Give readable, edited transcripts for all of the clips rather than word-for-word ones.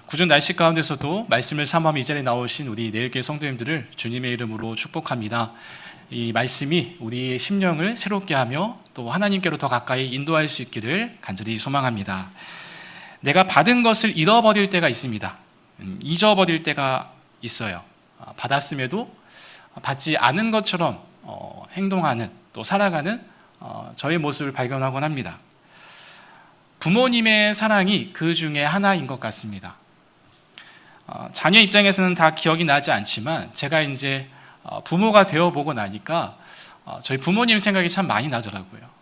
궂은 날씨 가운데서도 말씀을 사모하며 이 자리에 나오신 우리 내일교회 성도님들을 주님의 이름으로 축복합니다. 이 말씀이 우리의 심령을 새롭게 하며 또 하나님께로 더 가까이 인도할 수 있기를 간절히 소망합니다. 내가 받은 것을 잃어버릴 때가 있습니다. 잊어버릴 때가 있어요. 받았음에도 받지 않은 것처럼 행동하는, 또 살아가는 저의 모습을 발견하곤 합니다. 부모님의 사랑이 그 중에 하나인 것 같습니다. 자녀 입장에서는 다 기억이 나지 않지만 제가 이제 부모가 되어보고 나니까 저희 부모님 생각이 참 많이 나더라고요.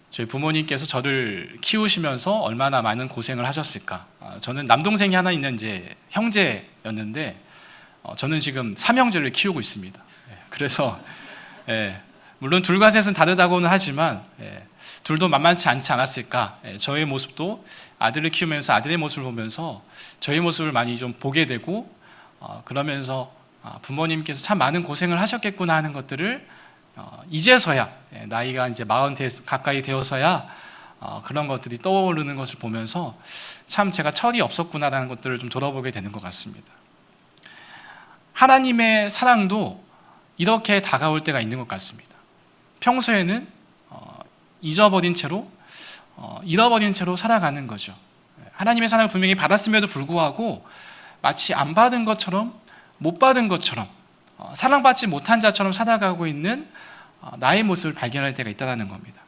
저희 부모님께서 저를 키우시면서 얼마나 많은 고생을 하셨을까. 저는 남동생이 하나 있는 이제 형제였는데 저는 지금 삼형제를 키우고 있습니다. 그래서 물론 둘과 셋은 다르다고는 하지만 둘도 만만치 않지 않았을까. 저의 모습도 아들을 키우면서 아들의 모습을 보면서 저의 모습을 많이 좀 보게 되고 그러면서 부모님께서 참 많은 고생을 하셨겠구나 하는 것들을 이제서야 나이가 이제 40 가까이 되어서야 그런 것들이 떠오르는 것을 보면서 참 제가 철이 없었구나라는 것들을 좀 돌아보게 되는 것 같습니다. 하나님의 사랑도 이렇게 다가올 때가 있는 것 같습니다. 평소에는 잊어버린 채로 잃어버린 채로 살아가는 거죠. 하나님의 사랑을 분명히 받았음에도 불구하고 마치 안 받은 것처럼, 못 받은 것처럼, 사랑받지 못한 자처럼 살아가고 있는 나의 모습을 발견할 때가 있다는 겁니다.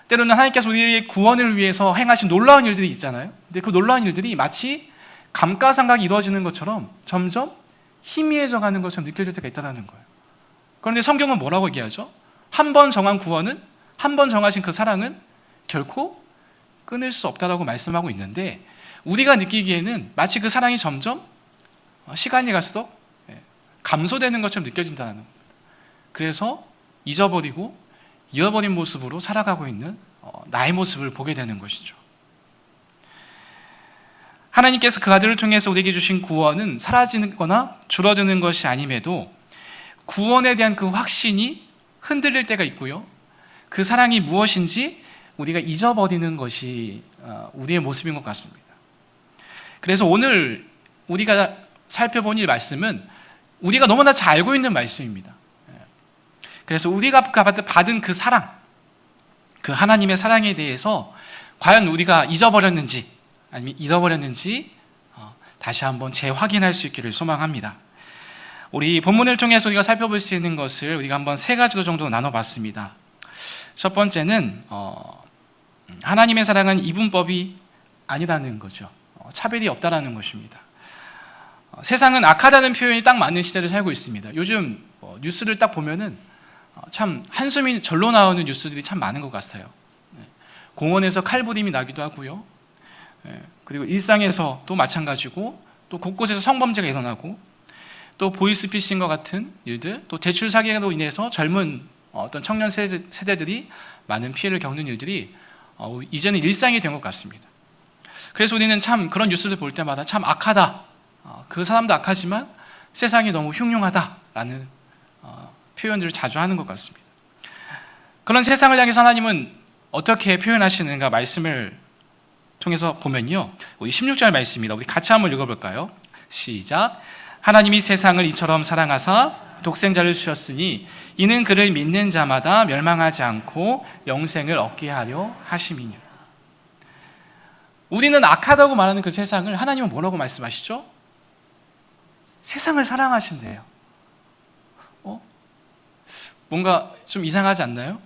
때로는 하나님께서 우리의 구원을 위해서 행하신 놀라운 일들이 있잖아요. 근데 그 놀라운 일들이 마치 감가상각이 이루어지는 것처럼 점점 희미해져 가는 것처럼 느껴질 때가 있다는 거예요. 그런데 성경은 뭐라고 얘기하죠? 한 번 정한 구원은, 한 번 정하신 그 사랑은 결코 끊을 수 없다라고 말씀하고 있는데, 우리가 느끼기에는 마치 그 사랑이 점점 시간이 갈수록 감소되는 것처럼 느껴진다는 거예요. 그래서 잊어버리고 잃어버린 모습으로 살아가고 있는 나의 모습을 보게 되는 것이죠. 하나님께서 그 아들을 통해서 우리에게 주신 구원은 사라지거나 줄어드는 것이 아님에도 구원에 대한 그 확신이 흔들릴 때가 있고요, 그 사랑이 무엇인지 우리가 잊어버리는 것이 우리의 모습인 것 같습니다. 그래서 오늘 우리가 살펴본 이 말씀은 우리가 너무나 잘 알고 있는 말씀입니다. 그래서 우리가 받은 그 사랑, 그 하나님의 사랑에 대해서 과연 우리가 잊어버렸는지 아니면 잃어버렸는지 다시 한번 재확인할 수 있기를 소망합니다. 우리 본문을 통해서 우리가 살펴볼 수 있는 것을 우리가 한번 세 가지로 정도 나눠봤습니다. 첫 번째는 하나님의 사랑은 이분법이 아니라는 거죠. 차별이 없다라는 것입니다. 세상은 악하다는 표현이 딱 맞는 시대를 살고 있습니다. 요즘 뉴스를 딱 보면은 참 한숨이 절로 나오는 뉴스들이 참 많은 것 같아요. 공원에서 칼부림이 나기도 하고요, 그리고 일상에서 또 마찬가지고, 또 곳곳에서 성범죄가 일어나고, 또 보이스피싱과 같은 일들, 또 대출 사기로 인해서 젊은 어떤 청년 세대들이 많은 피해를 겪는 일들이 이제는 일상이 된 것 같습니다. 그래서 우리는 참 그런 뉴스를 볼 때마다 참 악하다, 그 사람도 악하지만 세상이 너무 흉흉하다라는 표현들을 자주 하는 것 같습니다. 그런 세상을 향해서 하나님은 어떻게 표현하시는가 말씀을 통해서 보면요, 우리 16절 말씀입니다. 우리 같이 한번 읽어볼까요? 시작. 하나님이 세상을 이처럼 사랑하사 독생자를 주셨으니 이는 그를 믿는 자마다 멸망하지 않고 영생을 얻게 하려 하심이니라. 우리는 악하다고 말하는 그 세상을 하나님은 뭐라고 말씀하시죠? 세상을 사랑하신대요. 뭔가 좀 이상하지 않나요?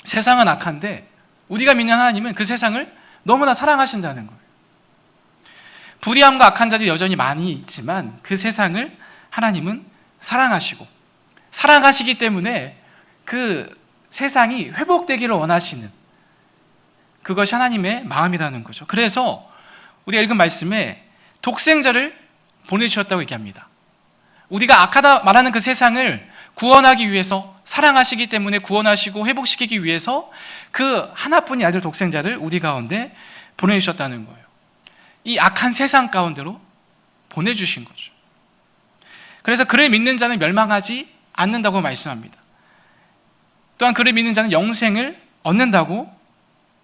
세상은 악한데 우리가 믿는 하나님은 그 세상을 너무나 사랑하신다는 거예요. 불의함과 악한 자들이 여전히 많이 있지만 그 세상을 하나님은 사랑하시고, 사랑하시기 때문에 그 세상이 회복되기를 원하시는, 그것이 하나님의 마음이라는 거죠. 그래서 우리가 읽은 말씀에 독생자를 보내주셨다고 얘기합니다. 우리가 악하다 말하는 그 세상을 구원하기 위해서, 사랑하시기 때문에 구원하시고 회복시키기 위해서 그 하나뿐인 아들 독생자를 우리 가운데 보내주셨다는 거예요. 이 악한 세상 가운데로 보내주신 거죠. 그래서 그를 믿는 자는 멸망하지 않는다고 말씀합니다. 또한 그를 믿는 자는 영생을 얻는다고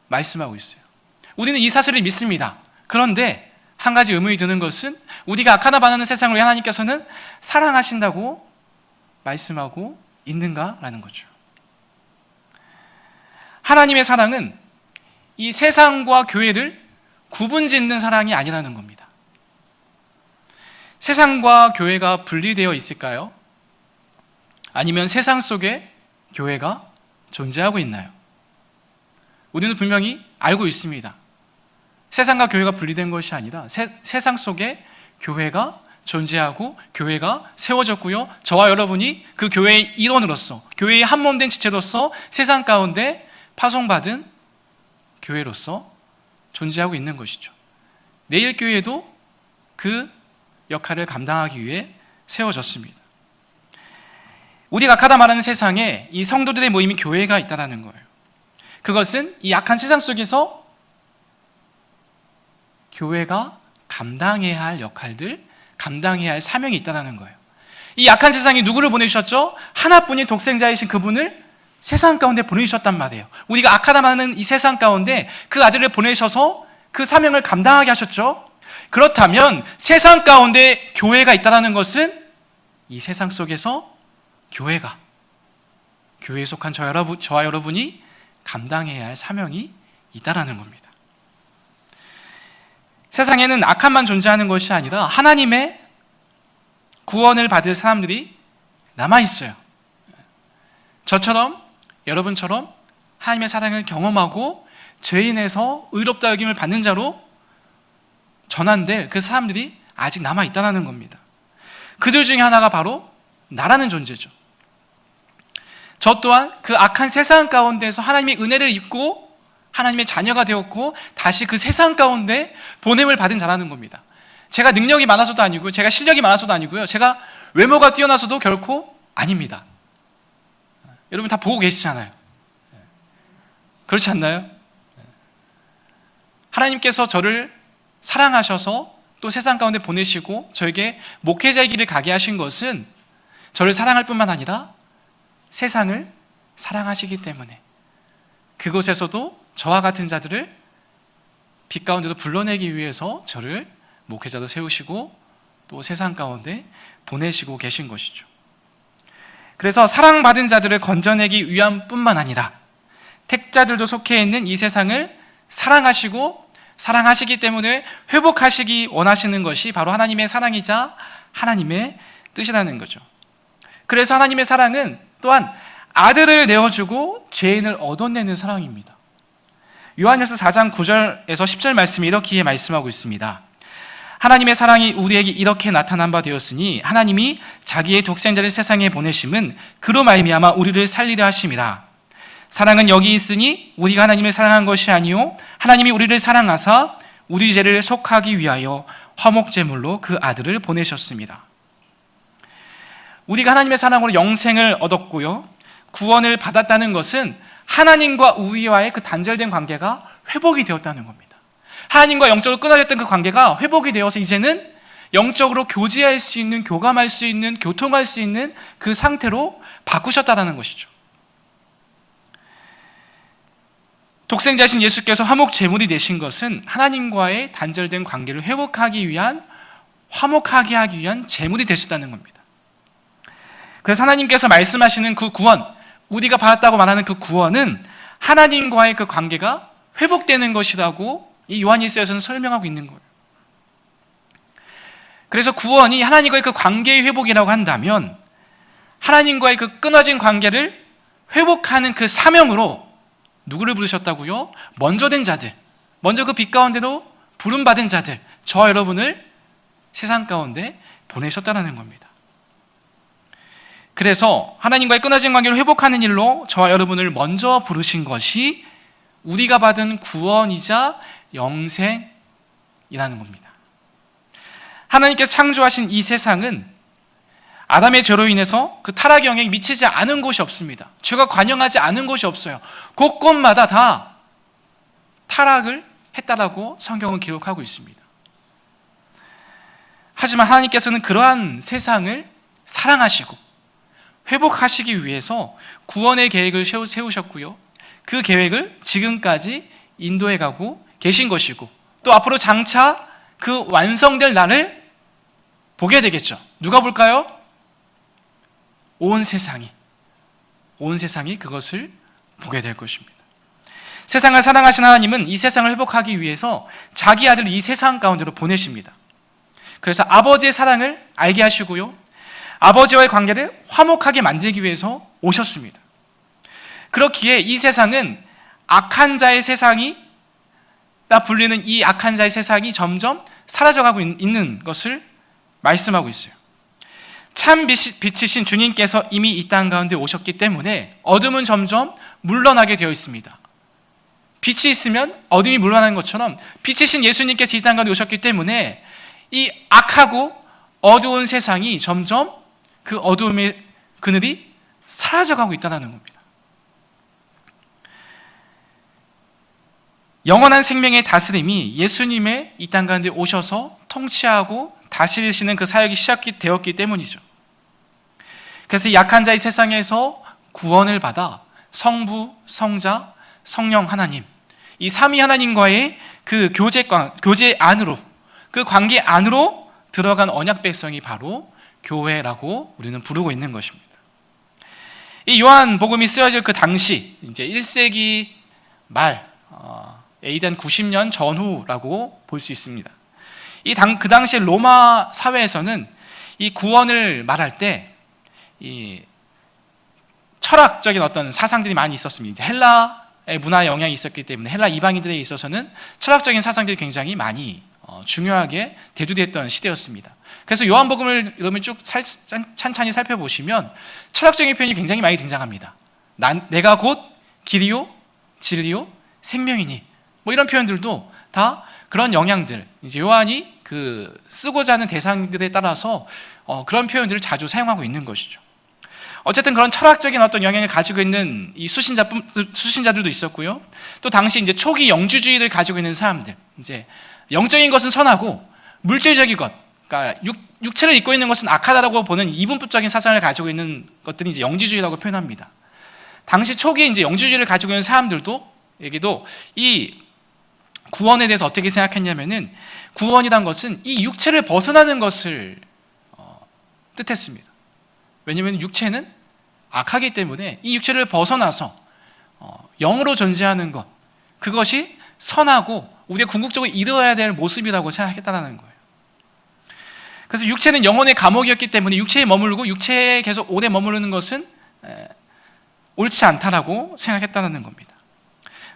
말씀하고 있어요. 우리는 이 사실을 믿습니다. 그런데 한 가지 의문이 드는 것은 우리가 악하다 반하는 세상을 하나님께서는 사랑하신다고 말씀하고 있는가라는 거죠. 하나님의 사랑은 이 세상과 교회를 구분짓는 사랑이 아니라는 겁니다. 세상과 교회가 분리되어 있을까요? 아니면 세상 속에 교회가 존재하고 있나요? 우리는 분명히 알고 있습니다. 세상과 교회가 분리된 것이 아니라 세상 속에 교회가 존재하고 교회가 세워졌고요. 저와 여러분이 그 교회의 일원으로서, 교회의 한몸된 지체로서 세상 가운데 파송받은 교회로서 존재하고 있는 것이죠. 내일 교회도 그 역할을 감당하기 위해 세워졌습니다. 우리가 악하다 말하는 세상에 이 성도들의 모임이 교회가 있다는 거예요. 그것은 이 악한 세상 속에서 교회가 감당해야 할 역할들, 감당해야 할 사명이 있다는 거예요. 이 악한 세상이 누구를 보내주셨죠? 하나뿐인 독생자이신 그분을 세상 가운데 보내주셨단 말이에요. 우리가 악하다 말하는 이 세상 가운데 그 아들을 보내셔서 그 사명을 감당하게 하셨죠. 그렇다면 세상 가운데 교회가 있다는 것은 이 세상 속에서 교회에 속한 저와 여러분이 감당해야 할 사명이 있다는 겁니다. 세상에는 악함만 존재하는 것이 아니라 하나님의 구원을 받을 사람들이 남아있어요. 저처럼, 여러분처럼 하나님의 사랑을 경험하고 죄인에서 의롭다 여김을 받는 자로 전환될 그 사람들이 아직 남아있다는 겁니다. 그들 중에 하나가 바로 나라는 존재죠. 저 또한 그 악한 세상 가운데서 하나님의 은혜를 입고 하나님의 자녀가 되었고 다시 그 세상 가운데 보냄을 받은 자라는 겁니다. 제가 능력이 많아서도 아니고요, 제가 실력이 많아서도 아니고요, 제가 외모가 뛰어나서도 결코 아닙니다. 여러분 다 보고 계시잖아요. 그렇지 않나요? 하나님께서 저를 사랑하셔서 또 세상 가운데 보내시고 저에게 목회자의 길을 가게 하신 것은 저를 사랑할 뿐만 아니라 세상을 사랑하시기 때문에 그곳에서도 저와 같은 자들을 빛 가운데도 불러내기 위해서 저를 목회자로 세우시고 또 세상 가운데 보내시고 계신 것이죠. 그래서 사랑받은 자들을 건져내기 위함 뿐만 아니라 택자들도 속해 있는 이 세상을 사랑하시고 사랑하시기 때문에 회복하시기 원하시는 것이 바로 하나님의 사랑이자 하나님의 뜻이라는 거죠. 그래서 하나님의 사랑은 또한 아들을 내어주고 죄인을 얻어내는 사랑입니다. 요한일서 4장 9절에서 10절 말씀이 이렇게 말씀하고 있습니다. 하나님의 사랑이 우리에게 이렇게 나타난 바 되었으니 하나님이 자기의 독생자를 세상에 보내심은 그로 말미암아 우리를 살리려 하심이라. 사랑은 여기 있으니 우리가 하나님을 사랑한 것이 아니요 하나님이 우리를 사랑하사 우리 죄를 속하기 위하여 화목제물로 그 아들을 보내셨습니다. 우리가 하나님의 사랑으로 영생을 얻었고요, 구원을 받았다는 것은 하나님과 우리와의 그 단절된 관계가 회복이 되었다는 겁니다. 하나님과 영적으로 끊어졌던 그 관계가 회복이 되어서 이제는 영적으로 교제할 수 있는, 교감할 수 있는, 교통할 수 있는 그 상태로 바꾸셨다는 것이죠. 독생자신 예수께서 화목 제물이 되신 것은 하나님과의 단절된 관계를 회복하기 위한, 화목하게 하기 위한 제물이 되셨다는 겁니다. 그래서 하나님께서 말씀하시는 그 구원, 우리가 받았다고 말하는 그 구원은 하나님과의 그 관계가 회복되는 것이라고 이 요한일서에서는 설명하고 있는 거예요. 그래서 구원이 하나님과의 그 관계의 회복이라고 한다면 하나님과의 그 끊어진 관계를 회복하는 그 사명으로 누구를 부르셨다고요? 먼저 된 자들, 먼저 그 빛 가운데로 부름받은 자들, 저와 여러분을 세상 가운데 보내셨다는 겁니다. 그래서 하나님과의 끊어진 관계를 회복하는 일로 저와 여러분을 먼저 부르신 것이 우리가 받은 구원이자 영생이라는 겁니다. 하나님께서 창조하신 이 세상은 아담의 죄로 인해서 그 타락의 영향이 미치지 않은 곳이 없습니다. 죄가 관영하지 않은 곳이 없어요. 곳곳마다 다 타락을 했다라고 성경은 기록하고 있습니다. 하지만 하나님께서는 그러한 세상을 사랑하시고 회복하시기 위해서 구원의 계획을 세우셨고요, 그 계획을 지금까지 인도해 가고 계신 것이고, 또 앞으로 장차 그 완성될 날을 보게 되겠죠. 누가 볼까요? 온 세상이 그것을 보게 될 것입니다. 세상을 사랑하신 하나님은 이 세상을 회복하기 위해서 자기 아들을 이 세상 가운데로 보내십니다. 그래서 아버지의 사랑을 알게 하시고요, 아버지와의 관계를 화목하게 만들기 위해서 오셨습니다. 그렇기에 이 세상은 악한 자의 세상이 불리는 이 악한 자의 세상이 점점 사라져가고 있는 것을 말씀하고 있어요. 참 빛이신 주님께서 이미 이 땅 가운데 오셨기 때문에 어둠은 점점 물러나게 되어 있습니다. 빛이 있으면 어둠이 물러나는 것처럼 빛이신 예수님께서 이 땅 가운데 오셨기 때문에 이 악하고 어두운 세상이 점점 그 어두움의 그늘이 사라져가고 있다는 겁니다. 영원한 생명의 다스림이 예수님의 이 땅 가운데 오셔서 통치하고 다스리시는 그 사역이 시작되었기 때문이죠. 그래서 약한 자의 세상에서 구원을 받아 성부, 성자, 성령 하나님, 이 삼위 하나님과의 그 교제 안으로, 그 관계 안으로 들어간 언약 백성이 바로 교회라고 우리는 부르고 있는 것입니다. 이 요한복음이 쓰여질 그 당시, 이제 1세기 말, AD 90년 전후라고 볼 수 있습니다. 그 당시 로마 사회에서는 이 구원을 말할 때 이 철학적인 어떤 사상들이 많이 있었습니다. 헬라의 문화 영향이 있었기 때문에 헬라 이방인들에 있어서는 철학적인 사상들이 굉장히 많이 중요하게 대두됐던 시대였습니다. 그래서 요한복음을 여러분 쭉 찬찬히 살펴보시면 철학적인 표현이 굉장히 많이 등장합니다. 내가 곧 길이요 진리요 생명이니, 뭐 이런 표현들도 다 그런 영향들, 이제 요한이 쓰고자 하는 대상들에 따라서 그런 표현들을 자주 사용하고 있는 것이죠. 어쨌든 그런 철학적인 어떤 영향을 가지고 있는 이 수신자들도 있었고요. 또 당시 이제 초기 영주주의를 가지고 있는 사람들, 이제 영적인 것은 선하고 물질적인 것, 그러니까 육체를 입고 있는 것은 악하다라고 보는 이분법적인 사상을 가지고 있는 것들이 이제 영주주의라고 표현합니다. 당시 초기에 이제 영주주의를 가지고 있는 사람들도 여기도 이 구원에 대해서 어떻게 생각했냐면은 구원이란 것은 이 육체를 벗어나는 것을 뜻했습니다. 왜냐하면 육체는 악하기 때문에 이 육체를 벗어나서 영으로 존재하는 것, 그것이 선하고 우리가 궁극적으로 이루어야 될 모습이라고 생각했다는 거예요. 그래서 육체는 영혼의 감옥이었기 때문에 육체에 머물고 육체에 계속 오래 머무르는 것은 옳지 않다라고 생각했다는 겁니다.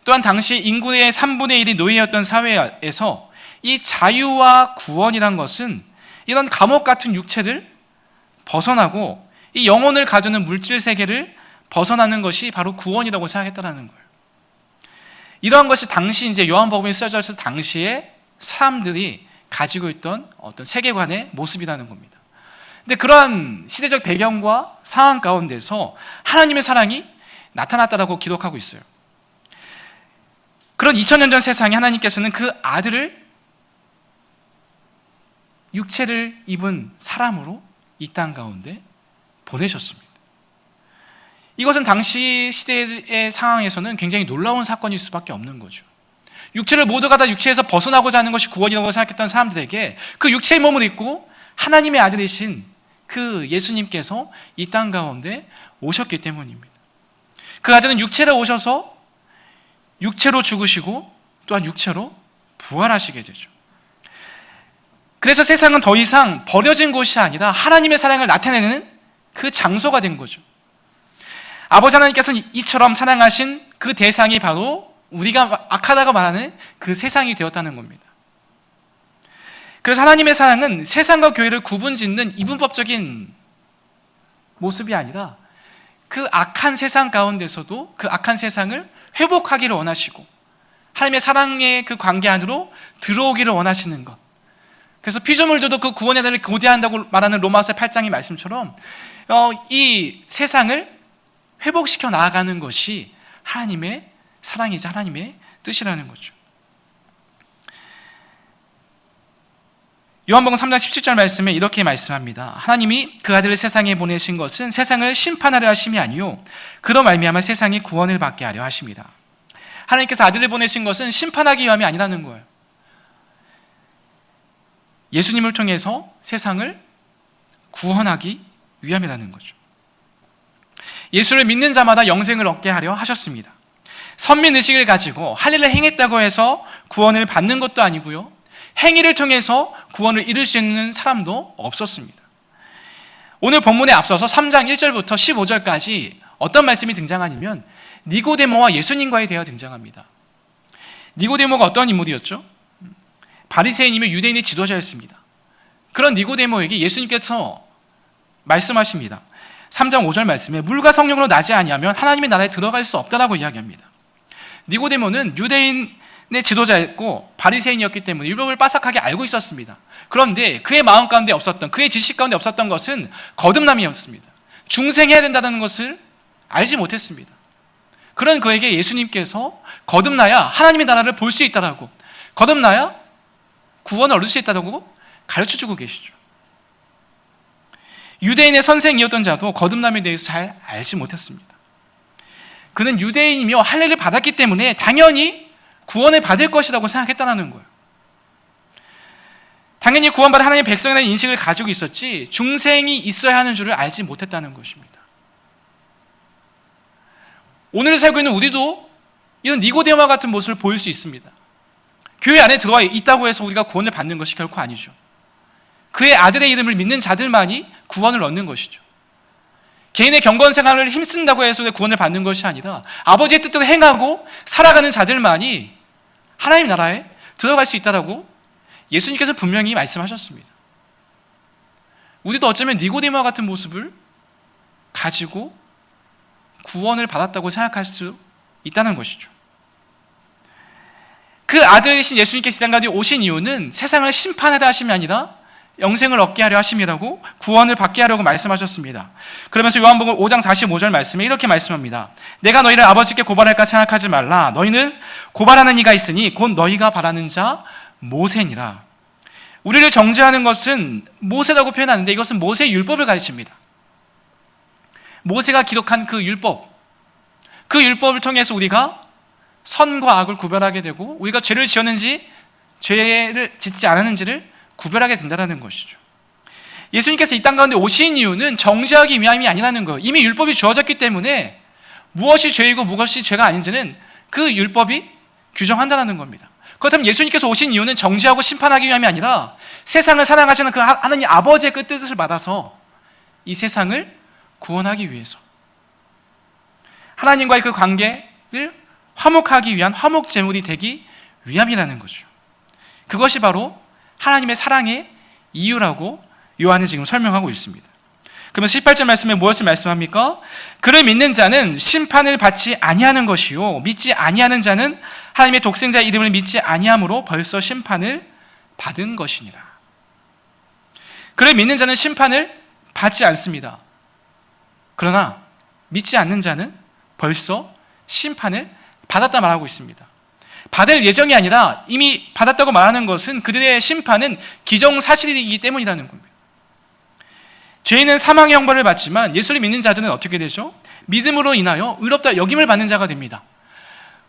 또한 당시 인구의 3분의 1이 노예였던 사회에서 이 자유와 구원이란 것은 이런 감옥 같은 육체를 벗어나고 이 영혼을 가두는 물질 세계를 벗어나는 것이 바로 구원이라고 생각했다는 거예요. 이러한 것이 당시 이제 요한복음이 쓰여졌을 당시에 사람들이 가지고 있던 어떤 세계관의 모습이라는 겁니다. 근데 그러한 시대적 배경과 상황 가운데서 하나님의 사랑이 나타났다라고 기록하고 있어요. 그런 2000년 전 세상에 하나님께서는 그 아들을 육체를 입은 사람으로 이 땅 가운데 보내셨습니다. 이것은 당시 시대의 상황에서는 굉장히 놀라운 사건일 수밖에 없는 거죠. 육체를 모두가 다 육체에서 벗어나고자 하는 것이 구원이라고 생각했던 사람들에게 그 육체의 몸을 입고 하나님의 아들이신 그 예수님께서 이 땅 가운데 오셨기 때문입니다. 그 아들은 육체로 오셔서 육체로 죽으시고 또한 육체로 부활하시게 되죠. 그래서 세상은 더 이상 버려진 곳이 아니라 하나님의 사랑을 나타내는 그 장소가 된 거죠. 아버지 하나님께서는 이처럼 사랑하신 그 대상이 바로 우리가 악하다고 말하는 그 세상이 되었다는 겁니다. 그래서 하나님의 사랑은 세상과 교회를 구분짓는 이분법적인 모습이 아니라 그 악한 세상 가운데서도 그 악한 세상을 회복하기를 원하시고 하나님의 사랑의 그 관계 안으로 들어오기를 원하시는 것. 그래서 피조물들도 그 구원의 날을 고대한다고 말하는 로마서 8장의 말씀처럼 이 세상을 회복시켜 나아가는 것이 하나님의 사랑이자 하나님의 뜻이라는 거죠. 요한복음 3장 17절 말씀에 이렇게 말씀합니다. 하나님이 그 아들을 세상에 보내신 것은 세상을 심판하려 하심이 아니요 그로 말미암아 세상이 구원을 받게 하려 하심이라. 하나님께서 아들을 보내신 것은 심판하기 위함이 아니라는 거예요. 예수님을 통해서 세상을 구원하기 위함이라는 거죠. 예수를 믿는 자마다 영생을 얻게 하려 하셨습니다. 선민의식을 가지고 할 일을 행했다고 해서 구원을 받는 것도 아니고요, 행위를 통해서 구원을 이룰 수 있는 사람도 없었습니다. 오늘 본문에 앞서서 3장 1절부터 15절까지 어떤 말씀이 등장하냐면 니고데모와 예수님과에 대하여 등장합니다. 니고데모가 어떤 인물이었죠? 바리새인이며 유대인의 지도자였습니다. 그런 니고데모에게 예수님께서 말씀하십니다. 3장 5절 말씀에 물과 성령으로 나지 아니하면 하나님의 나라에 들어갈 수 없다라고 이야기합니다. 니고데모는 유대인의 지도자였고 바리새인이었기 때문에 율법을 빠삭하게 알고 있었습니다. 그런데 그의 마음 가운데 없었던, 그의 지식 가운데 없었던 것은 거듭남이었습니다. 중생해야 된다는 것을 알지 못했습니다. 그런 그에게 예수님께서 거듭나야 하나님의 나라를 볼 수 있다라고, 거듭나야 구원을 얻을 수 있다고 가르쳐주고 계시죠. 유대인의 선생이었던 자도 거듭남에 대해서 잘 알지 못했습니다. 그는 유대인이며 할례를 받았기 때문에 당연히 구원을 받을 것이라고 생각했다는 거예요. 당연히 구원받은 하나님의 백성이라는 인식을 가지고 있었지 중생이 있어야 하는 줄을 알지 못했다는 것입니다. 오늘 살고 있는 우리도 이런 니고데모와 같은 모습을 보일 수 있습니다. 교회 안에 들어와 있다고 해서 우리가 구원을 받는 것이 결코 아니죠. 그의 아들의 이름을 믿는 자들만이 구원을 얻는 것이죠. 개인의 경건 생활을 힘쓴다고 해서 구원을 받는 것이 아니라 아버지의 뜻대로 행하고 살아가는 자들만이 하나님 나라에 들어갈 수 있다라고 예수님께서 분명히 말씀하셨습니다. 우리도 어쩌면 니고데모와 같은 모습을 가지고 구원을 받았다고 생각할 수 있다는 것이죠. 그 아들이신 예수님께서 이 땅 가운데 오신 이유는 세상을 심판하려 하심이 아니라 영생을 얻게 하려 하심이라고, 구원을 받게 하려고 말씀하셨습니다. 그러면서 요한복음 5장 45절 말씀에 이렇게 말씀합니다. 내가 너희를 아버지께 고발할까 생각하지 말라. 너희는 고발하는 이가 있으니 곧 너희가 바라는 자 모세니라. 우리를 정죄하는 것은 모세라고 표현하는데 이것은 모세의 율법을 가르칩니다. 모세가 기록한 그 율법을 통해서 우리가 선과 악을 구별하게 되고 우리가 죄를 지었는지 죄를 짓지 않았는지를 구별하게 된다는 것이죠. 예수님께서 이 땅 가운데 오신 이유는 정죄하기 위함이 아니라는 거예요. 이미 율법이 주어졌기 때문에 무엇이 죄이고 무엇이 죄가 아닌지는 그 율법이 규정한다는 겁니다. 그렇다면 예수님께서 오신 이유는 정죄하고 심판하기 위함이 아니라 세상을 사랑하시는 그 하나님 아버지의 그 뜻을 받아서 이 세상을 구원하기 위해서, 하나님과의 그 관계를 화목하기 위한 화목 제물이 되기 위함이라는 거죠. 그것이 바로 하나님의 사랑의 이유라고 요한은 지금 설명하고 있습니다. 그러면 18절 말씀에 무엇을 말씀합니까? 그를 믿는 자는 심판을 받지 아니하는 것이요 믿지 아니하는 자는 하나님의 독생자의 이름을 믿지 아니함으로 벌써 심판을 받은 것이니라. 그를 믿는 자는 심판을 받지 않습니다. 그러나 믿지 않는 자는 벌써 심판을 받았다 말하고 있습니다. 받을 예정이 아니라 이미 받았다고 말하는 것은 그들의 심판은 기정사실이기 때문이라는 겁니다. 죄인은 사망의 형벌을 받지만 예수를 믿는 자들은 어떻게 되죠? 믿음으로 인하여 의롭다 여김을 받는 자가 됩니다.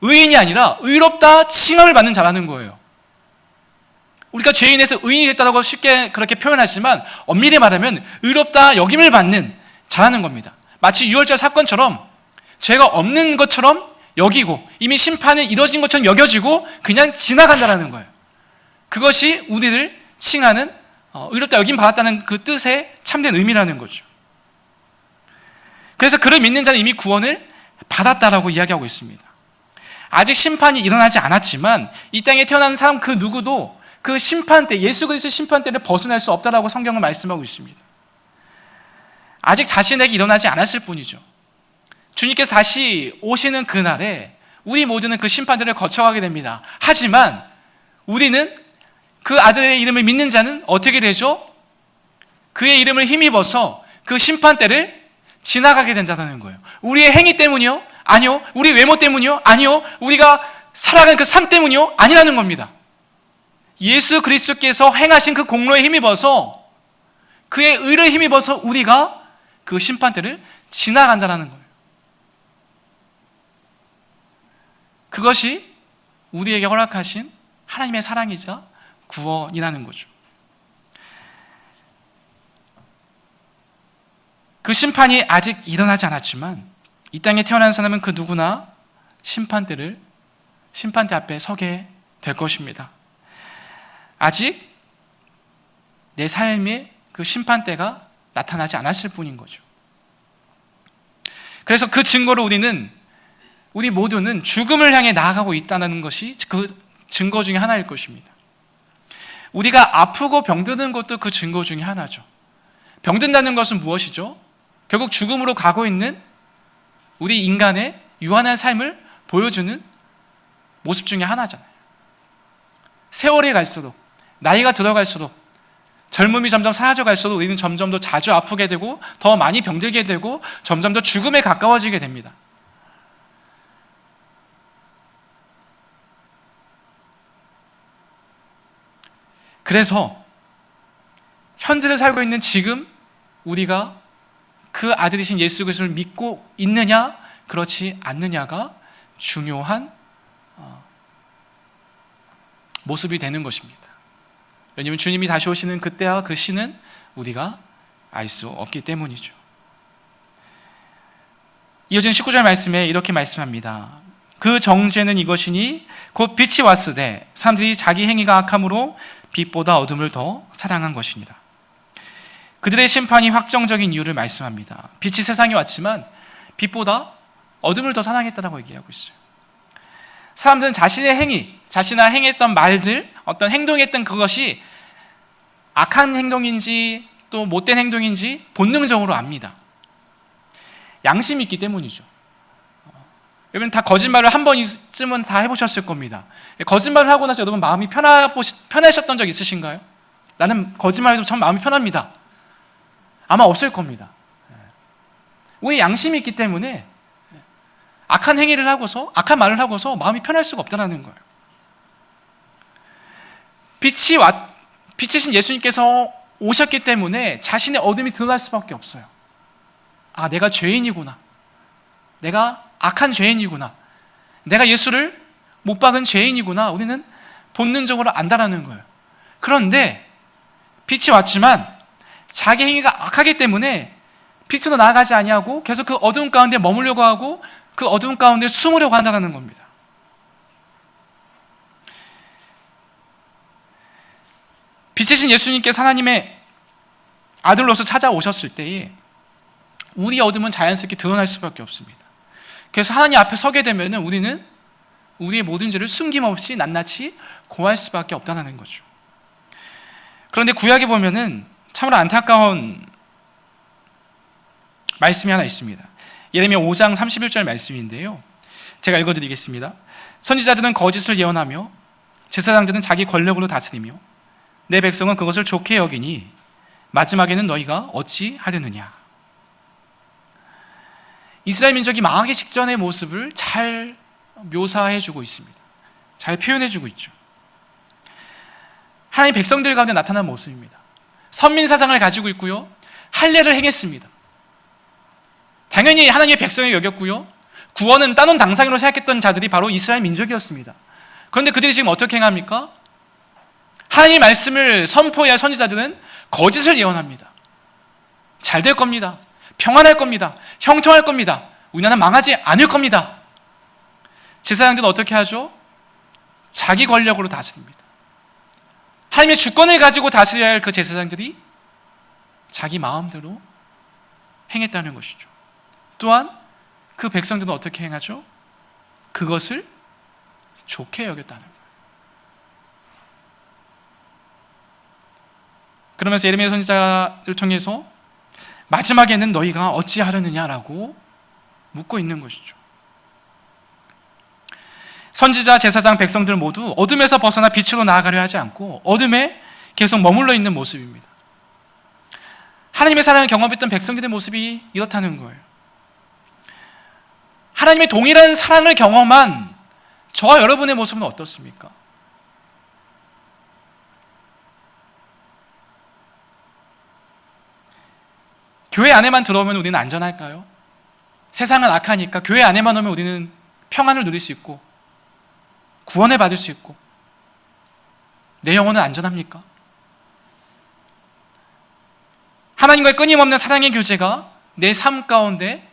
의인이 아니라 의롭다 칭함을 받는 자라는 거예요. 우리가 죄인에서 의인이 됐다고 쉽게 그렇게 표현하지만 엄밀히 말하면 의롭다 여김을 받는 자라는 겁니다. 마치 유월절 사건처럼 죄가 없는 것처럼 여기고 이미 심판이 이루어진 것처럼 여겨지고 그냥 지나간다는 거예요. 그것이 우리를 칭하는 의롭다 여김 받았다는 그 뜻의 참된 의미라는 거죠. 그래서 그를 믿는 자는 이미 구원을 받았다라고 이야기하고 있습니다. 아직 심판이 일어나지 않았지만 이 땅에 태어난 사람 그 누구도 그 심판대, 예수 그리스도의 심판대를 벗어날 수 없다라고 성경은 말씀하고 있습니다. 아직 자신에게 일어나지 않았을 뿐이죠. 주님께서 다시 오시는 그날에 우리 모두는 그 심판대를 거쳐가게 됩니다. 하지만 우리는 그 아들의 이름을 믿는 자는 어떻게 되죠? 그의 이름을 힘입어서 그 심판대를 지나가게 된다는 거예요. 우리의 행위 때문이요? 아니요. 우리 외모 때문이요? 아니요. 우리가 살아가는 그 삶 때문이요? 아니라는 겁니다. 예수 그리스도께서 행하신 그 공로에 힘입어서, 그의 의를 힘입어서 우리가 그 심판대를 지나간다는 거예요. 그것이 우리에게 허락하신 하나님의 사랑이자 구원이라는 거죠. 그 심판이 아직 일어나지 않았지만 이 땅에 태어난 사람은 그 누구나 심판대 앞에 서게 될 것입니다. 아직 내 삶에 그 심판대가 나타나지 않았을 뿐인 거죠. 그래서 그 증거로 우리 모두는 죽음을 향해 나아가고 있다는 것이 그 증거 중에 하나일 것입니다. 우리가 아프고 병드는 것도 그 증거 중에 하나죠. 병든다는 것은 무엇이죠? 결국 죽음으로 가고 있는 우리 인간의 유한한 삶을 보여주는 모습 중에 하나잖아요. 세월이 갈수록, 나이가 들어갈수록, 젊음이 점점 사라져갈수록 우리는 점점 더 자주 아프게 되고 더 많이 병들게 되고 점점 더 죽음에 가까워지게 됩니다. 그래서 현재를 살고 있는 지금 우리가 그 아들이신 예수 그리스도를 믿고 있느냐 그렇지 않느냐가 중요한 모습이 되는 것입니다. 왜냐하면 주님이 다시 오시는 그때와 그 시는 우리가 알 수 없기 때문이죠. 이어진 19절 말씀에 이렇게 말씀합니다. 그 정죄는 이것이니 곧 빛이 왔으되 사람들이 자기 행위가 악함으로 빛보다 어둠을 더 사랑한 것입니다. 그들의 심판이 확정적인 이유를 말씀합니다. 빛이 세상에 왔지만 빛보다 어둠을 더 사랑했다라고 얘기하고 있어요. 사람들은 자신의 행위, 자신이 행했던 말들, 어떤 행동했던 그것이 악한 행동인지 또 못된 행동인지 본능적으로 압니다. 양심이 있기 때문이죠. 여러분 다 거짓말을 한 번쯤은 다 해보셨을 겁니다. 거짓말을 하고 나서 여러분 마음이 편하셨던 적 있으신가요? 나는 거짓말해도 참 마음이 편합니다. 아마 없을 겁니다. 우리 양심이 있기 때문에 악한 행위를 하고서 악한 말을 하고서 마음이 편할 수가 없다는 거예요. 빛이신 예수님께서 오셨기 때문에 자신의 어둠이 드러날 수밖에 없어요. 아, 내가 죄인이구나. 내가 악한 죄인이구나. 내가 예수를 못 박은 죄인이구나. 우리는 본능적으로 안다라는 거예요. 그런데 빛이 왔지만 자기 행위가 악하기 때문에 빛으로 나아가지 아니하고 계속 그 어두운 가운데 머물려고 하고 그 어두운 가운데 숨으려고 한다는 겁니다. 빛이신 예수님께서 하나님의 아들로서 찾아오셨을 때에 우리 어둠은 자연스럽게 드러날 수밖에 없습니다. 그래서 하나님 앞에 서게 되면 우리는 우리의 모든 죄를 숨김없이 낱낱이 고할 수밖에 없다는 거죠. 그런데 구약에 보면은 참으로 안타까운 말씀이 하나 있습니다. 예레미야 5장 31절 말씀인데요. 제가 읽어드리겠습니다. 선지자들은 거짓을 예언하며 제사장들은 자기 권력으로 다스리며 내 백성은 그것을 좋게 여기니 마지막에는 너희가 어찌 하려느냐. 이스라엘 민족이 망하기 직전의 모습을 잘 묘사해주고 있습니다. 잘 표현해주고 있죠. 하나님 백성들 가운데 나타난 모습입니다. 선민사상을 가지고 있고요. 할례를 행했습니다. 당연히 하나님의 백성을 여겼고요. 구원은 따놓은 당상으로 생각했던 자들이 바로 이스라엘 민족이었습니다. 그런데 그들이 지금 어떻게 행합니까? 하나님의 말씀을 선포해야 할 선지자들은 거짓을 예언합니다. 잘 될 겁니다. 평안할 겁니다. 형통할 겁니다. 우리나라는 망하지 않을 겁니다. 제사장들은 어떻게 하죠? 자기 권력으로 다스립니다. 하나님의 주권을 가지고 다스려야 할 그 제사장들이 자기 마음대로 행했다는 것이죠. 또한 그 백성들은 어떻게 행하죠? 그것을 좋게 여겼다는 거예요. 그러면서 예레미야 선지자를 통해서 마지막에는 너희가 어찌하려느냐라고 묻고 있는 것이죠. 선지자, 제사장, 백성들 모두 어둠에서 벗어나 빛으로 나아가려 하지 않고 어둠에 계속 머물러 있는 모습입니다. 하나님의 사랑을 경험했던 백성들의 모습이 이렇다는 거예요. 하나님의 동일한 사랑을 경험한 저와 여러분의 모습은 어떻습니까? 교회 안에만 들어오면 우리는 안전할까요? 세상은 악하니까 교회 안에만 오면 우리는 평안을 누릴 수 있고 구원을 받을 수 있고 내 영혼은 안전합니까? 하나님과의 끊임없는 사랑의 교제가 내 삶 가운데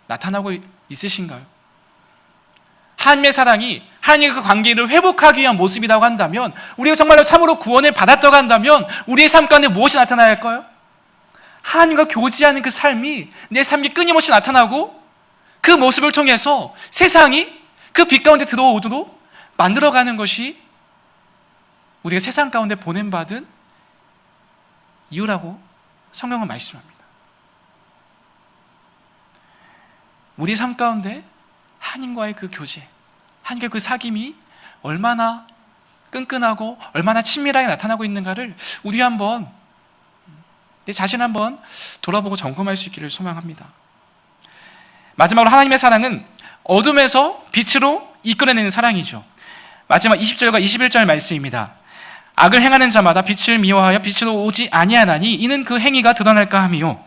나타나고 있으신가요? 하나님의 사랑이 하나님과 그 관계를 회복하기 위한 모습이라고 한다면, 우리가 정말로 참으로 구원을 받았다고 한다면 우리의 삶 가운데 무엇이 나타나야 할까요? 하나님과 교제하는 그 삶이 내 삶에 끊임없이 나타나고 그 모습을 통해서 세상이 그 빛 가운데 들어오도록 만들어가는 것이 우리가 세상 가운데 보냄받은 이유라고 성경은 말씀합니다. 우리 삶 가운데 하나님과의 그 교제, 하나님과의 그 사귐이 얼마나 끈끈하고 얼마나 친밀하게 나타나고 있는가를 우리 한번, 내 자신 한번 돌아보고 점검할 수 있기를 소망합니다. 마지막으로 하나님의 사랑은 어둠에서 빛으로 이끌어내는 사랑이죠. 마지막 20절과 21절 말씀입니다. 악을 행하는 자마다 빛을 미워하여 빛으로 오지 아니하나니 이는 그 행위가 드러날까 함이요,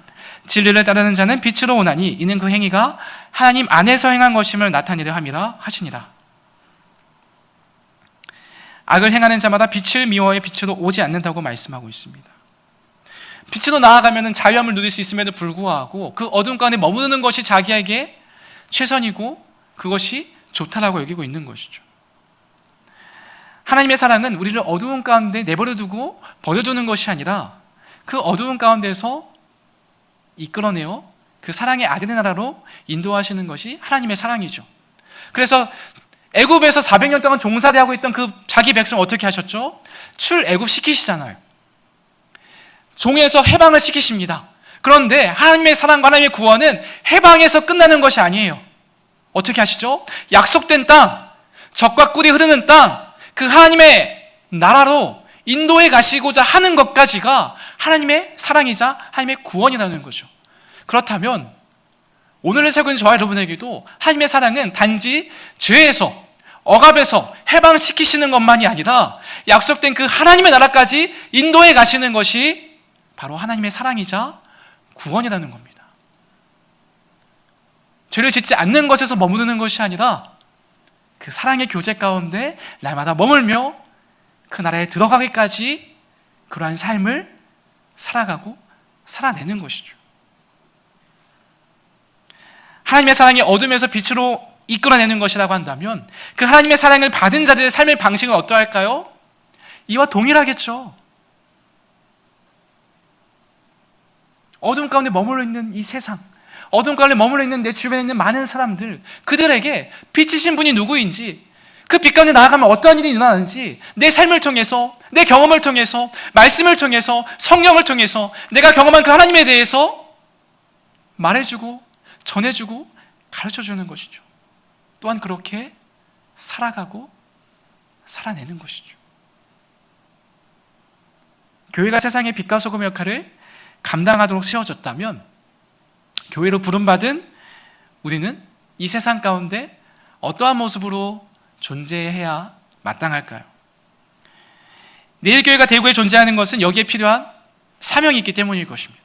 진리를 따르는 자는 빛으로 오나니 이는 그 행위가 하나님 안에서 행한 것임을 나타내려 함이라 하시니라. 악을 행하는 자마다 빛을 미워하여 빛으로 오지 않는다고 말씀하고 있습니다. 빛으로 나아가면 자유함을 누릴 수 있음에도 불구하고 그 어둠 가운데 머무르는 것이 자기에게 최선이고 그것이 좋다라고 여기고 있는 것이죠. 하나님의 사랑은 우리를 어두운 가운데 내버려 두고 버려두는 것이 아니라 그 어두운 가운데서 이끌어내어 그 사랑의 아들의 나라로 인도하시는 것이 하나님의 사랑이죠. 그래서 애굽에서 400년 동안 종살이하고 있던 그 자기 백성을 어떻게 하셨죠? 출애굽 시키시잖아요. 종에서 해방을 시키십니다. 그런데 하나님의 사랑과 하나님의 구원은 해방에서 끝나는 것이 아니에요. 어떻게 하시죠? 약속된 땅, 젖과 꿀이 흐르는 땅, 그 하나님의 나라로 인도해 가시고자 하는 것까지가 하나님의 사랑이자 하나님의 구원이라는 거죠. 그렇다면 오늘을 살고 있는 저와 여러분에게도 하나님의 사랑은 단지 죄에서, 억압에서 해방시키시는 것만이 아니라 약속된 그 하나님의 나라까지 인도해 가시는 것이 바로 하나님의 사랑이자 구원이라는 겁니다. 죄를 짓지 않는 것에서 머무르는 것이 아니라 그 사랑의 교제 가운데 날마다 머물며 그 나라에 들어가기까지 그러한 삶을 살아가고 살아내는 것이죠. 하나님의 사랑이 어둠에서 빛으로 이끌어내는 것이라고 한다면 그 하나님의 사랑을 받은 자들의 삶의 방식은 어떠할까요? 이와 동일하겠죠. 어둠 가운데 머물러 있는 이 세상, 어둠 가운데 머물러 있는 내 주변에 있는 많은 사람들, 그들에게 빛이신 분이 누구인지, 그 빛 가운데 나아가면 어떠한 일이 일어나는지 내 삶을 통해서, 내 경험을 통해서, 말씀을 통해서, 성령을 통해서 내가 경험한 그 하나님에 대해서 말해주고 전해주고 가르쳐주는 것이죠. 또한 그렇게 살아가고 살아내는 것이죠. 교회가 세상의 빛과 소금 역할을 감당하도록 세워졌다면 교회로 부름받은 우리는 이 세상 가운데 어떠한 모습으로 존재해야 마땅할까요? 내일교회가 대구에 존재하는 것은 여기에 필요한 사명이 있기 때문일 것입니다.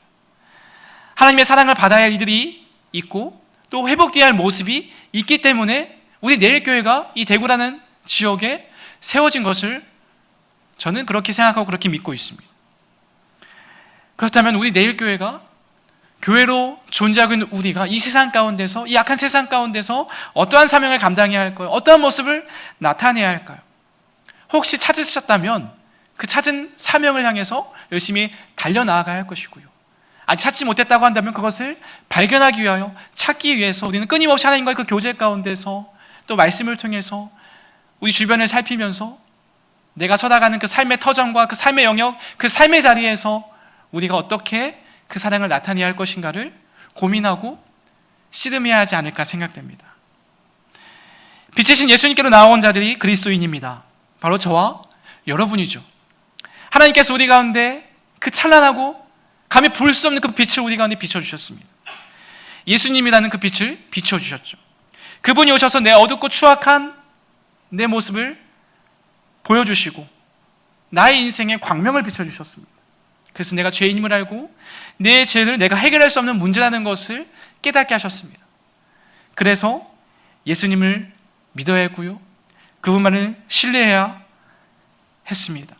하나님의 사랑을 받아야 할 이들이 있고 또 회복되어야 할 모습이 있기 때문에 우리 내일교회가 이 대구라는 지역에 세워진 것을 저는 그렇게 생각하고 그렇게 믿고 있습니다. 그렇다면 우리 내일교회가, 교회로 존재하고 있는 우리가 이 세상 가운데서, 이 약한 세상 가운데서 어떠한 사명을 감당해야 할까요? 어떠한 모습을 나타내야 할까요? 혹시 찾으셨다면 그 찾은 사명을 향해서 열심히 달려나아가야 할 것이고요, 아직 찾지 못했다고 한다면 그것을 발견하기 위하여, 찾기 위해서 우리는 끊임없이 하나님과의 그 교제 가운데서 또 말씀을 통해서 우리 주변을 살피면서 내가 서다가는 그 삶의 터전과 그 삶의 영역, 그 삶의 자리에서 우리가 어떻게 그 사랑을 나타내야 할 것인가를 고민하고 씨름해야 하지 않을까 생각됩니다. 빛이신 예수님께로 나온 자들이 그리스도인입니다. 바로 저와 여러분이죠. 하나님께서 우리 가운데 그 찬란하고 감히 볼 수 없는 그 빛을 우리 가운데 비춰주셨습니다. 예수님이라는 그 빛을 비춰주셨죠. 그분이 오셔서 내 어둡고 추악한 내 모습을 보여주시고 나의 인생에 광명을 비춰주셨습니다. 그래서 내가 죄인임을 알고 내 죄를 내가 해결할 수 없는 문제라는 것을 깨닫게 하셨습니다. 그래서 예수님을 믿어야 했고요, 그분만을 신뢰해야 했습니다.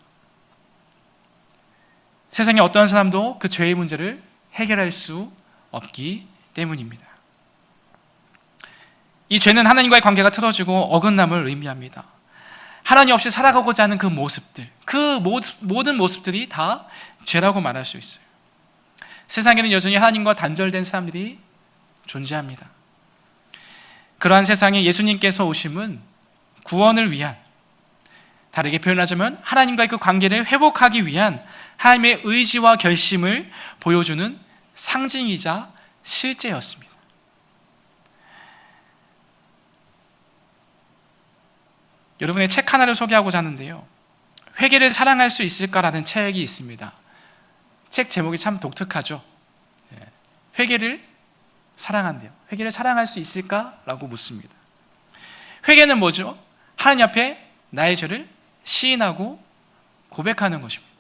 세상에 어떠한 사람도 그 죄의 문제를 해결할 수 없기 때문입니다. 이 죄는 하나님과의 관계가 틀어지고 어긋남을 의미합니다. 하나님 없이 살아가고자 하는 그 모습들, 그 모든 모습들이 다 죄라고 말할 수 있어요. 세상에는 여전히 하나님과 단절된 사람들이 존재합니다. 그러한 세상에 예수님께서 오심은 구원을 위한, 다르게 표현하자면 하나님과의 그 관계를 회복하기 위한 하나님의 의지와 결심을 보여주는 상징이자 실제였습니다. 여러분의 책 하나를 소개하고자 하는데요, 회개를 사랑할 수 있을까라는 책이 있습니다. 책 제목이 참 독특하죠. 회개를 사랑한대요. 회개를 사랑할 수 있을까라고 묻습니다. 회개는 뭐죠? 하나님 앞에 나의 죄를 시인하고 고백하는 것입니다.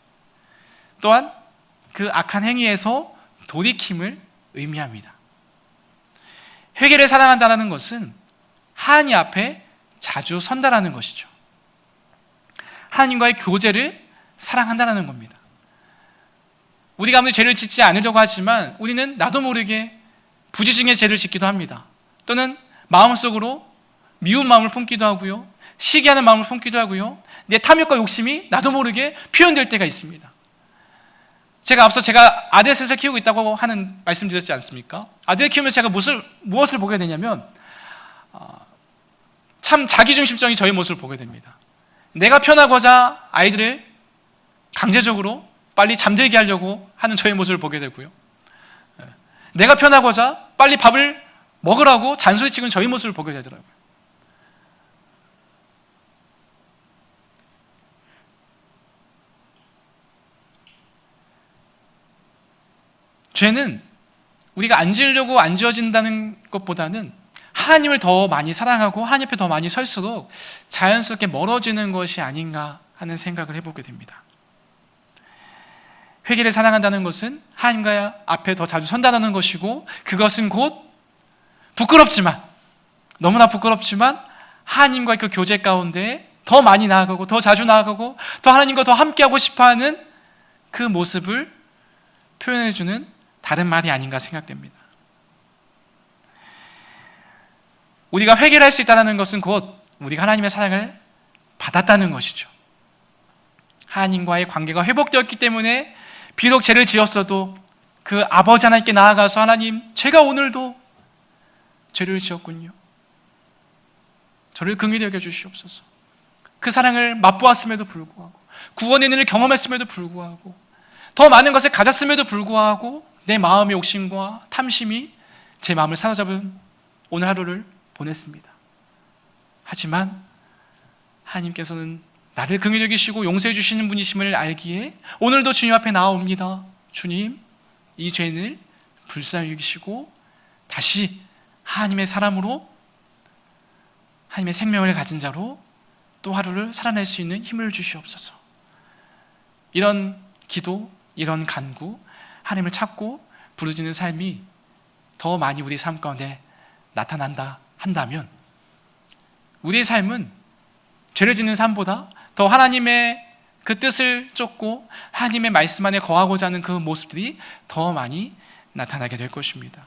또한 그 악한 행위에서 돌이킴을 의미합니다. 회개를 사랑한다는 것은 하나님 앞에 자주 선다라는 것이죠. 하나님과의 교제를 사랑한다는 겁니다. 우리가 아무리 죄를 짓지 않으려고 하지만 우리는 나도 모르게 부지중에 죄를 짓기도 합니다. 또는 마음속으로 미운 마음을 품기도 하고요, 시기하는 마음을 품기도 하고요, 내 탐욕과 욕심이 나도 모르게 표현될 때가 있습니다. 제가 앞서 제가 아들 셋을 키우고 있다고 하는 말씀드렸지 않습니까? 아들을 키우면서 제가 무엇을 보게 되냐면 참 자기중심적인 저의 모습을 보게 됩니다. 내가 편하고자 아이들을 강제적으로 빨리 잠들게 하려고 하는 저의 모습을 보게 되고요, 내가 편하고자 빨리 밥을 먹으라고 잔소리치는 저의 모습을 보게 되더라고요. 죄는 우리가 안 지으려고 안 지어진다는 것보다는 하나님을 더 많이 사랑하고 하나님 앞에 더 많이 설수록 자연스럽게 멀어지는 것이 아닌가 하는 생각을 해보게 됩니다. 회개를 사랑한다는 것은 하나님과 앞에 더 자주 선다는 것이고, 그것은 곧 부끄럽지만, 너무나 부끄럽지만 하나님과의 그 교제 가운데 더 많이 나아가고 더 자주 나아가고 더 하나님과 더 함께하고 싶어하는 그 모습을 표현해주는 다른 말이 아닌가 생각됩니다. 우리가 회개를 할 수 있다는 것은 곧 우리가 하나님의 사랑을 받았다는 것이죠. 하나님과의 관계가 회복되었기 때문에 비록 죄를 지었어도 그 아버지 하나님께 나아가서, 하나님, 제가 오늘도 죄를 지었군요, 저를 긍휼히 여겨주시옵소서. 그 사랑을 맛보았음에도 불구하고, 구원의 은혜를 경험했음에도 불구하고, 더 많은 것을 가졌음에도 불구하고 내 마음의 욕심과 탐심이 제 마음을 사로잡은 오늘 하루를 보냈습니다. 하지만 하나님께서는 나를 긍휼히 여기시고 용서해 주시는 분이심을 알기에 오늘도 주님 앞에 나아옵니다. 주님, 이 죄를 불쌍히 여기시고 다시 하나님의 사람으로, 하나님의 생명을 가진 자로 또 하루를 살아낼 수 있는 힘을 주시옵소서. 이런 기도, 이런 간구, 하나님을 찾고 부르짖는 삶이 더 많이 우리 삶 가운데 나타난다 한다면, 우리의 삶은 죄를 짓는 삶보다 더 하나님의 그 뜻을 쫓고 하나님의 말씀 안에 거하고자 하는 그 모습들이 더 많이 나타나게 될 것입니다.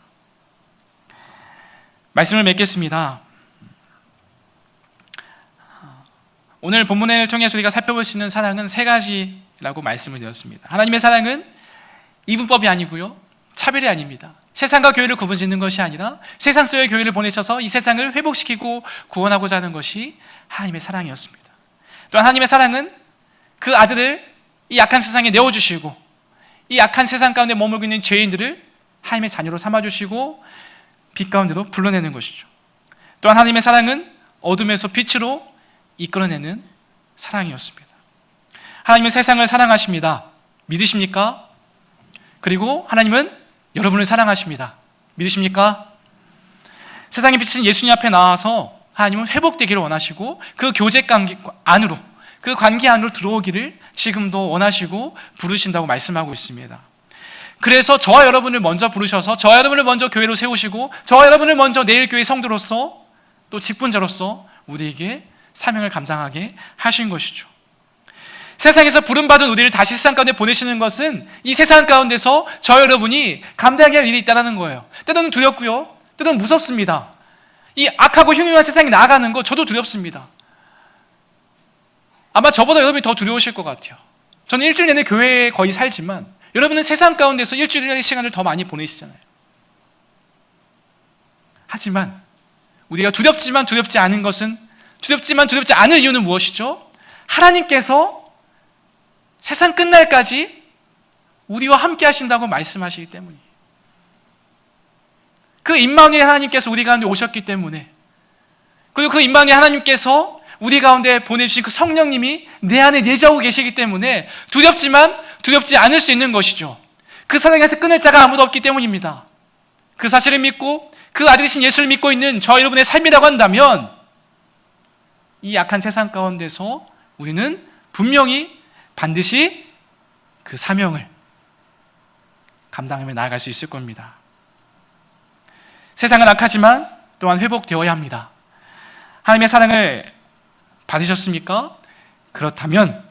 말씀을 맺겠습니다. 오늘 본문을 통해서 우리가 살펴볼 수 있는 사랑은 세 가지라고 말씀을 드렸습니다. 하나님의 사랑은 이분법이 아니고요, 차별이 아닙니다. 세상과 교회를 구분짓는 것이 아니라 세상 속의 교회를 보내셔서 이 세상을 회복시키고 구원하고자 하는 것이 하나님의 사랑이었습니다. 또한 하나님의 사랑은 그 아들을 이 약한 세상에 내어주시고 이 약한 세상 가운데 머물고 있는 죄인들을 하나님의 자녀로 삼아주시고 빛 가운데로 불러내는 것이죠. 또한 하나님의 사랑은 어둠에서 빛으로 이끌어내는 사랑이었습니다. 하나님은 세상을 사랑하십니다. 믿으십니까? 그리고 하나님은 여러분을 사랑하십니다. 믿으십니까? 세상에 비친 예수님 앞에 나와서 하나님은 회복되기를 원하시고 그 교제 관계 안으로, 그 관계 안으로 들어오기를 지금도 원하시고 부르신다고 말씀하고 있습니다. 그래서 저와 여러분을 먼저 부르셔서 저와 여러분을 먼저 교회로 세우시고 저와 여러분을 먼저 내일 교회 성도로서 또 직분자로서 우리에게 사명을 감당하게 하신 것이죠. 세상에서 부름받은 우리를 다시 세상 가운데 보내시는 것은 이 세상 가운데서 저 여러분이 감당해야 할 일이 있다는 거예요. 때로는 두렵고요, 때로는 무섭습니다. 이 악하고 흉흉한 세상이 나아가는 거 저도 두렵습니다. 아마 저보다 여러분이 더 두려우실 것 같아요. 저는 일주일 내내 교회에 거의 살지만 여러분은 세상 가운데서 일주일의 시간을 더 많이 보내시잖아요. 하지만 우리가 두렵지만 두렵지 않은 것은, 두렵지만 두렵지 않을 이유는 무엇이죠? 하나님께서 세상 끝날까지 우리와 함께 하신다고 말씀하시기 때문이에요. 그 임마누엘 하나님께서 우리 가운데 오셨기 때문에, 그리고 그 임마누엘 하나님께서 우리 가운데 보내주신 그 성령님이 내 안에 내재하고 계시기 때문에 두렵지만 두렵지 않을 수 있는 것이죠. 그 세상에서 끊을 자가 아무도 없기 때문입니다. 그 사실을 믿고 그 아들이신 예수를 믿고 있는 저 여러분의 삶이라고 한다면 이 약한 세상 가운데서 우리는 분명히 반드시 그 사명을 감당하며 나아갈 수 있을 겁니다. 세상은 악하지만 또한 회복되어야 합니다. 하나님의 사랑을 받으셨습니까? 그렇다면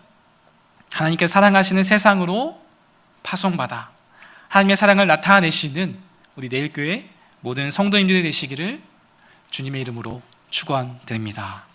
하나님께 사랑하시는 세상으로 파송받아 하나님의 사랑을 나타내시는 우리 내일교회 모든 성도님들이 되시기를 주님의 이름으로 축원드립니다.